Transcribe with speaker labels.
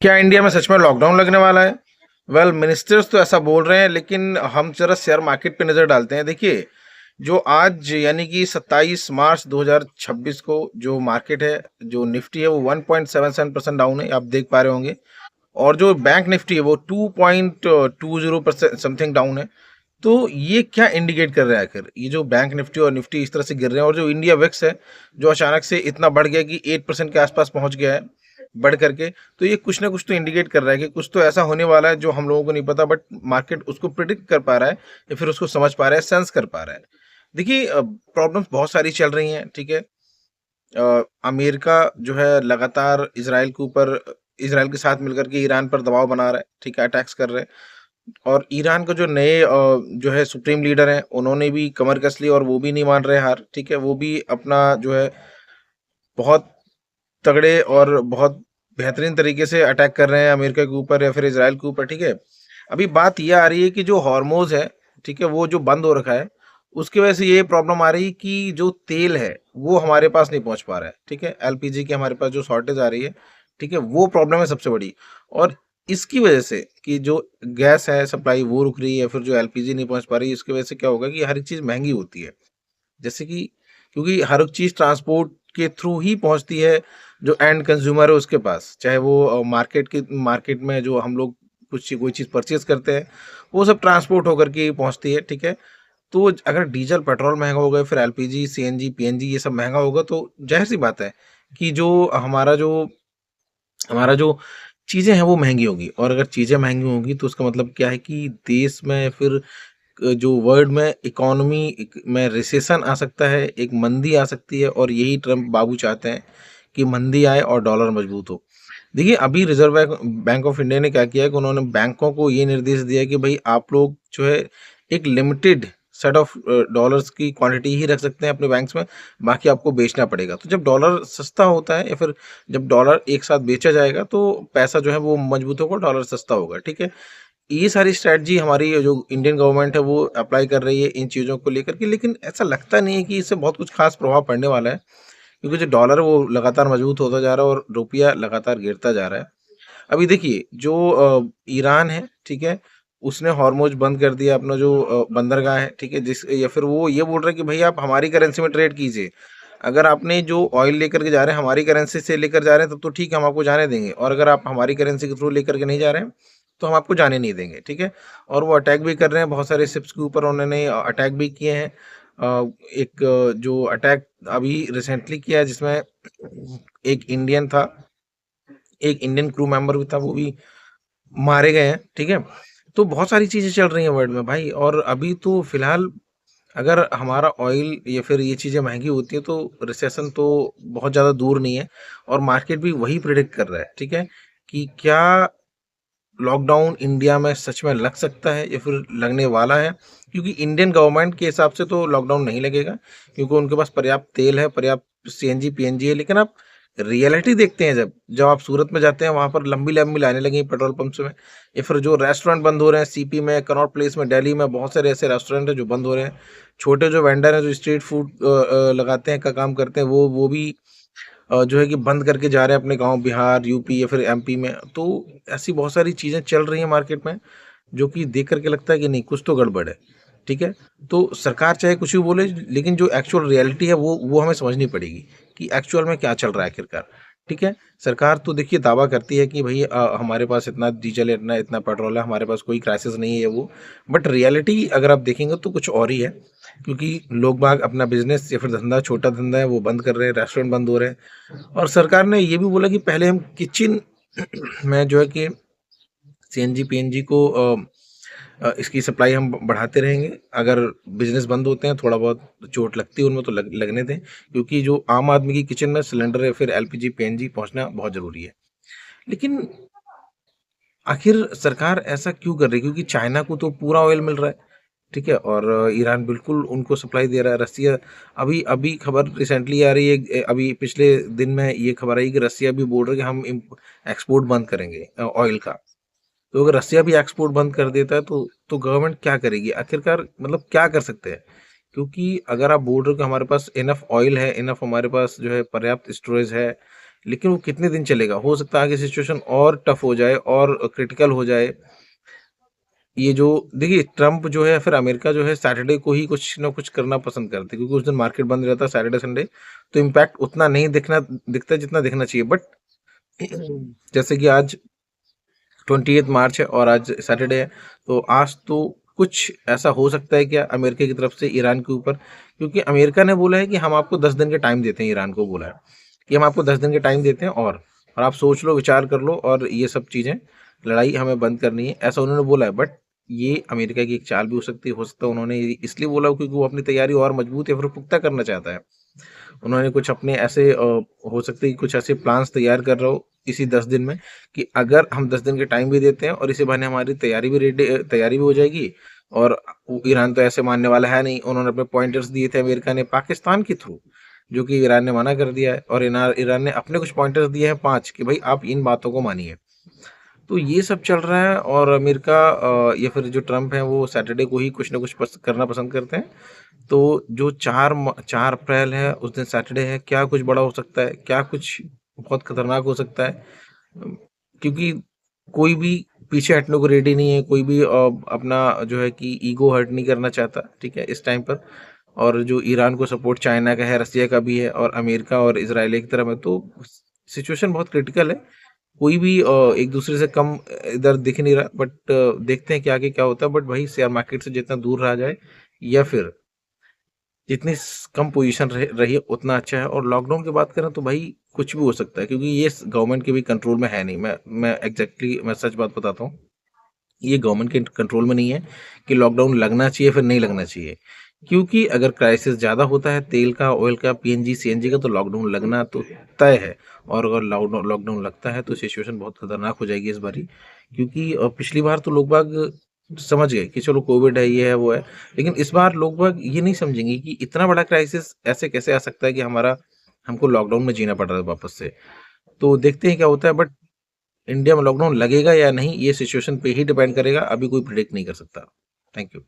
Speaker 1: क्या इंडिया में सच में लॉकडाउन लगने वाला है? वेल, मिनिस्टर्स तो ऐसा बोल रहे हैं, लेकिन हम जरा शेयर मार्केट पे नज़र डालते हैं। देखिए, जो आज यानी कि 27 मार्च 2026 को जो मार्केट है, जो निफ्टी है, वो 1.77% डाउन है, आप देख पा रहे होंगे। और जो बैंक निफ्टी है, वो 2.20% समथिंग डाउन है। तो ये क्या इंडिकेट कर रहा है आखिर? ये जो बैंक निफ्टी और निफ्टी इस तरह से गिर रहे हैं, और जो इंडिया विक्स है, जो अचानक से इतना बढ़ गया कि 8% के आसपास पहुंच गया है, बढ़ करके। तो ये कुछ ना कुछ तो इंडिकेट कर रहा है कि कुछ तो ऐसा होने वाला है जो हम लोगों को नहीं पता, बट मार्केट उसको प्रिडिक्ट कर पा रहा है, या फिर उसको समझ पा रहा है, सेंस कर पा रहा है। देखिए, प्रॉब्लम्स बहुत सारी चल रही हैं, ठीक है। अमेरिका जो है लगातार इसराइल के साथ मिलकर के ईरान पर दबाव बना रहा है, ठीक है, अटैक्स कर रहे हैं। और ईरान का जो नए जो है सुप्रीम लीडर हैं, उन्होंने भी कमर कस ली और वो भी नहीं मान रहे हार, ठीक है। वो भी अपना जो है बहुत तगड़े और बहुत बेहतरीन तरीके से अटैक कर रहे हैं अमेरिका के ऊपर या फिर इजराइल के ऊपर, ठीक है। अभी बात ये आ रही है कि जो हॉर्मोज है, ठीक है, वो जो बंद हो रखा है, उसकी वजह से ये प्रॉब्लम आ रही है कि जो तेल है वो हमारे पास नहीं पहुंच पा रहा है, ठीक है। एलपीजी की हमारे पास जो शॉर्टेज आ रही है, ठीक है, वो प्रॉब्लम है सबसे बड़ी। और इसकी वजह से कि जो गैस है सप्लाई वो रुक रही है, फिर जो एलपीजी नहीं पहुंच पा रही है, इसकी वजह से क्या होगा कि हर एक चीज़ महंगी होती है। जैसे कि क्योंकि हर एक चीज़ ट्रांसपोर्ट के थ्रू ही पहुंचती है जो एंड कंज्यूमर है उसके पास, चाहे वो मार्केट में जो हम लोग कुछ कोई चीज़ परचेज करते हैं, वो सब ट्रांसपोर्ट होकर के पहुंचती है, ठीक है। तो अगर डीजल पेट्रोल महंगा होगा, फिर एलपीजी सीएनजी पीएनजी ये सब महंगा होगा, तो जाहिर सी बात है कि जो हमारा जो चीज़ें हैं वो महंगी होगी। और अगर चीज़ें महंगी होंगी तो उसका मतलब क्या है कि देश में फिर जो वर्ल्ड में इकोनॉमी में रिसेशन आ सकता है, एक मंदी आ सकती है। और यही ट्रम्प बाबू चाहते हैं कि मंदी आए और डॉलर मजबूत हो। देखिए, अभी reserve bank bank of India ने क्या किया है कि उन्होंने बैंकों को ये निर्देश दिया है कि भाई आप लोग जो है एक लिमिटेड सेट ऑफ डॉलर्स की क्वांटिटी ही रख सकते हैं अपने बैंक्स में, बाकी आपको बेचना पड़ेगा। तो जब डॉलर सस्ता होता है या फिर जब डॉलर एक साथ बेचा जाएगा, तो पैसा जो है वो मजबूत होगा, डॉलर सस्ता होगा, ठीक है। ये सारी स्ट्रैटेजी हमारी जो इंडियन गवर्नमेंट है वो अप्लाई कर रही है इन चीज़ों को लेकर के, लेकिन ऐसा लगता नहीं है कि इससे बहुत कुछ खास प्रभाव पड़ने वाला है। क्योंकि जो डॉलर है वो लगातार मजबूत होता जा रहा है और रुपया लगातार गिरता जा रहा है। अभी देखिए, जो ईरान है, ठीक है, उसने हॉर्मोज बंद कर दिया, अपना जो बंदरगाह है, ठीक है, जिस या फिर वो ये बोल रहा है कि भाई आप हमारी करेंसी में ट्रेड कीजिए। अगर आपने जो ऑयल लेकर के जा रहे हैं हमारी करेंसी से लेकर जा रहे हैं, तब तो ठीक है, हम आपको जाने देंगे। और अगर आप हमारी करेंसी के थ्रू लेकर के नहीं जा रहे हैं, तो हम आपको जाने नहीं देंगे, ठीक है। और वो अटैक भी कर रहे हैं, बहुत सारे शिप्स के ऊपर उन्होंने अटैक भी किए हैं। एक जो अटैक अभी रिसेंटली किया है, जिसमें एक इंडियन था, एक इंडियन क्रू मेंबर भी था, वो भी मारे गए हैं, ठीक है। तो बहुत सारी चीज़ें चल रही हैं वर्ल्ड में भाई। और अभी तो फिलहाल अगर हमारा ऑयल या फिर ये चीज़ें महंगी होती हैं, तो रिसेशन तो बहुत ज़्यादा दूर नहीं है। और मार्केट भी वही प्रिडिक्ट कर रहा है, ठीक है, कि क्या लॉकडाउन इंडिया में सच में लग सकता है या फिर लगने वाला है। क्योंकि इंडियन गवर्नमेंट के हिसाब से तो लॉकडाउन नहीं लगेगा, क्योंकि उनके पास पर्याप्त तेल है, पर्याप्त सीएनजी पीएनजी है। लेकिन आप रियलिटी देखते हैं, जब जब आप सूरत में जाते हैं, वहां पर लंबी लंबी लाइनें लगी हैं पेट्रोल पंप्स में। या फिर जो रेस्टोरेंट बंद हो रहे हैं सीपी में, कनॉट प्लेस में, दिल्ली में बहुत सारे ऐसे रेस्टोरेंट हैं जो बंद हो रहे हैं। छोटे जो वेंडर हैं जो स्ट्रीट फूड लगाते हैं, का काम करते हैं, वो भी जो है कि बंद करके जा रहे हैं अपने गाँव, बिहार, यूपी या फिर एमपी में। तो ऐसी बहुत सारी चीज़ें चल रही हैं मार्केट में, जो कि देख कर के लगता है कि नहीं, कुछ तो गड़बड़ है, ठीक है। तो सरकार चाहे कुछ भी बोले, लेकिन जो एक्चुअल रियलिटी है वो हमें समझनी पड़ेगी कि एक्चुअल में क्या चल रहा है आखिरकार, ठीक है। सरकार तो देखिए दावा करती है कि भई हमारे पास इतना डीज़ल है, इतना इतना पेट्रोल है, हमारे पास कोई क्राइसिस नहीं है ये वो। बट रियलिटी अगर आप देखेंगे तो कुछ और ही है। क्योंकि लोग बाग अपना बिज़नेस या फिर धंधा, छोटा धंधा है, वो बंद कर रहे हैं, रेस्टोरेंट बंद हो रहे हैं। और सरकार ने ये भी बोला कि पहले हम किचन में जो है कि सीएनजी पीएनजी को इसकी सप्लाई हम बढ़ाते रहेंगे। अगर बिजनेस बंद होते हैं, थोड़ा बहुत चोट लगती है उनमें, तो लगने दें। क्योंकि जो आम आदमी की किचन में सिलेंडर या फिर एलपीजी पीएनजी पहुंचना बहुत ज़रूरी है। लेकिन आखिर सरकार ऐसा क्यों कर रही है? क्योंकि चाइना को तो पूरा ऑयल मिल रहा है, ठीक है। और ईरान बिल्कुल उनको सप्लाई दे रहा है। रसिया, अभी अभी खबर रिसेंटली आ रही है, अभी पिछले दिन में ये खबर आई कि रसिया भी बोल रहा है कि हम एक्सपोर्ट बंद करेंगे ऑयल का। तो अगर रसिया भी एक्सपोर्ट बंद कर देता है, तो गवर्नमेंट क्या करेगी आखिरकार? मतलब क्या कर सकते हैं? क्योंकि अगर आप बोल रहे हो कि हमारे पास इनफ ऑयल है, इनफ हमारे पास जो है पर्याप्त स्टोरेज है, लेकिन वो कितने दिन चलेगा? हो सकता है आगे सिचुएशन और टफ हो जाए और क्रिटिकल हो जाए। ये जो देखिए ट्रम्प जो है फिर अमेरिका जो है सैटरडे को ही कुछ ना कुछ करना पसंद करते हैं, क्योंकि उस दिन मार्केट बंद रहता है सैटरडे संडे, तो इम्पैक्ट उतना नहीं दिखता जितना दिखना चाहिए। बट जैसे कि आज 28 मार्च है और आज सैटरडे है, तो आज तो कुछ ऐसा हो सकता है क्या अमेरिका की तरफ से ईरान के ऊपर, क्योंकि अमेरिका ने बोला है कि हम आपको 10 दिन के टाइम देते हैं, ईरान को बोला है कि हम आपको 10 दिन के टाइम देते हैं, और आप सोच लो, विचार कर लो, और ये सब चीज़ें, लड़ाई हमें बंद करनी है, ऐसा उन्होंने बोला है। बट ये अमेरिका की एक चाल भी हो सकता है उन्होंने इसलिए बोला क्योंकि वो अपनी तैयारी और मजबूत या फिर पुख्ता करना चाहता है। उन्होंने कुछ अपने ऐसे हो सकते है कि कुछ ऐसे प्लान्स तैयार कर रहा हो इसी 10 दिन में, कि अगर हम 10 दिन के टाइम भी देते हैं और इसी बहाने हमारी तैयारी भी हो जाएगी, और ईरान तो ऐसे मानने वाला है नहीं। उन्होंने अपने पॉइंटर्स दिए थे अमेरिका ने पाकिस्तान के थ्रू, जो कि ईरान ने मना कर दिया है, और ईरान ने अपने कुछ पॉइंटर्स दिए हैं 5 कि भाई आप इन बातों को मानिए। तो ये सब चल रहा है, और अमेरिका या फिर जो ट्रम्प है वो सैटरडे को ही कुछ ना कुछ करना पसंद करते हैं। तो जो 4 अप्रैल है उस दिन सैटरडे है, क्या कुछ बड़ा हो सकता है, क्या कुछ बहुत खतरनाक हो सकता है। क्योंकि कोई भी पीछे हटने को रेडी नहीं है, कोई भी अपना जो है कि ईगो हर्ट नहीं करना चाहता, ठीक है, इस टाइम पर। और जो ईरान को सपोर्ट चाइना का है, रसिया का भी है, और अमेरिका और इसराइल एक तरफ है, तो सिचुएशन बहुत क्रिटिकल है। कोई भी एक दूसरे से कम इधर दिख नहीं रहा। बट देखते हैं कि आगे क्या होता है। बट भाई शेयर मार्केट से जितना दूर रहा जाए, या फिर जितनी कम पोजीशन रही उतना अच्छा है। और लॉकडाउन की बात करें तो भाई कुछ भी हो सकता है, क्योंकि ये गवर्नमेंट के भी कंट्रोल में है नहीं। मैं एग्जैक्टली मैं सच बात बताता हूँ, ये गवर्नमेंट के कंट्रोल में नहीं है कि लॉकडाउन लगना चाहिए फिर नहीं लगना चाहिए। क्योंकि अगर क्राइसिस ज़्यादा होता है तेल का, ऑयल का, पीएनजी सीएनजी का, तो लॉकडाउन लगना तो तय है। और अगर लॉकडाउन लगता है तो सिचुएशन बहुत खतरनाक हो जाएगी इस बारी। क्योंकि पिछली बार तो लोग बाग समझ गए कि चलो कोविड है, ये है, वो है। लेकिन इस बार लोग बाग ये नहीं समझेंगे कि इतना बड़ा क्राइसिस ऐसे कैसे आ सकता है कि हमको लॉकडाउन में जीना पड़ रहा है वापस से। तो देखते हैं क्या होता है। बट इंडिया में लॉकडाउन लगेगा या नहीं, ये सिचुएशन पे ही डिपेंड करेगा, अभी कोई प्रिडिक्ट नहीं कर सकता। Thank you.